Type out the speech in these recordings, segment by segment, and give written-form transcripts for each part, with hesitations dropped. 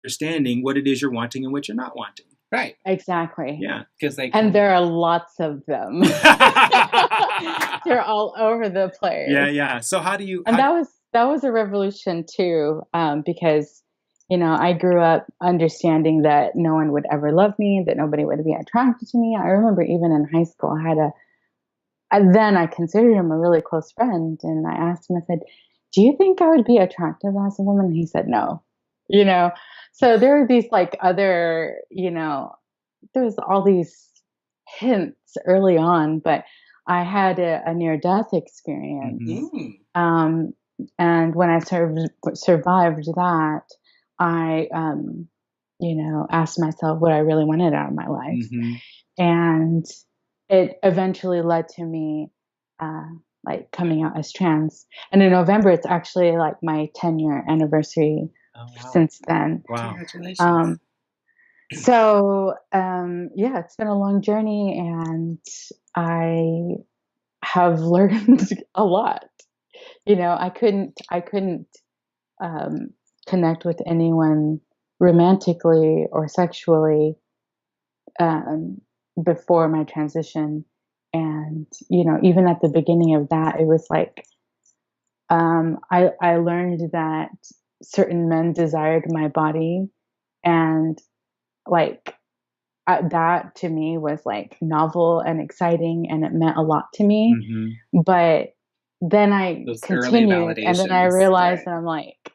understanding what it is you're wanting and what you're not wanting. Right. Exactly. Yeah. And there are lots of them. They're all over the place. Yeah. So how do you... And that was a revolution too, because, you know, I grew up understanding that no one would ever love me, that nobody would be attracted to me. I remember even in high school, then I considered him a really close friend. And I asked him, I said, do you think I would be attractive as a woman? And he said, no, you know? So there were these like other, you know, there was all these hints early on, but I had a near-death experience. Mm-hmm. And when I survived that, I, you know, asked myself what I really wanted out of my life. Mm-hmm. And it eventually led to me, like coming out as trans. And in November, it's actually like my 10-year anniversary since then. Wow. Congratulations. So, yeah, it's been a long journey and I have learned a lot. You know, I couldn't connect with anyone romantically or sexually before my transition. And, you know, even at the beginning of that, it was like, I learned that certain men desired my body, and like that to me was like novel and exciting, and it meant a lot to me. Mm-hmm. But then I continued, and then I realized that I'm like,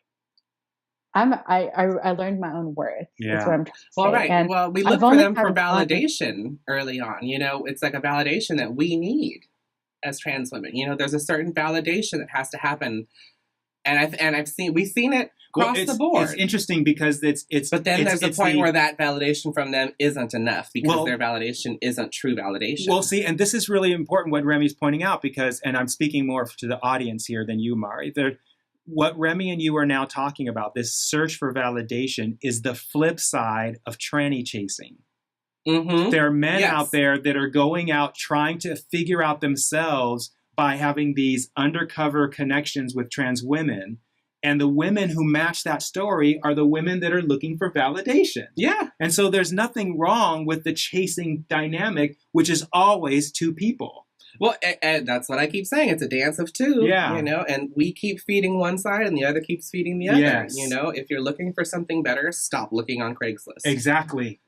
I learned my own worth. Yeah. That's what I'm trying to say. Well, right. And well, we look for them for validation early on. You know, it's like a validation that we need as trans women. You know, there's a certain validation that has to happen, and we've seen it across the board. It's interesting because it's. But then there's a point where that validation from them isn't enough because their validation isn't true validation. Well, see, and this is really important what Remy's pointing out and I'm speaking more to the audience here than you, Mari. What Remy and you are now talking about, this search for validation, is the flip side of tranny chasing. Mm-hmm. There are men out there that are going out trying to figure out themselves by having these undercover connections with trans women. And the women who match that story are the women that are looking for validation. Yeah. And so there's nothing wrong with the chasing dynamic, which is always two people. Well, and that's what I keep saying. It's a dance of two, you know, and we keep feeding one side and the other keeps feeding the other. Yes. You know, if you're looking for something better, stop looking on Craigslist. Exactly.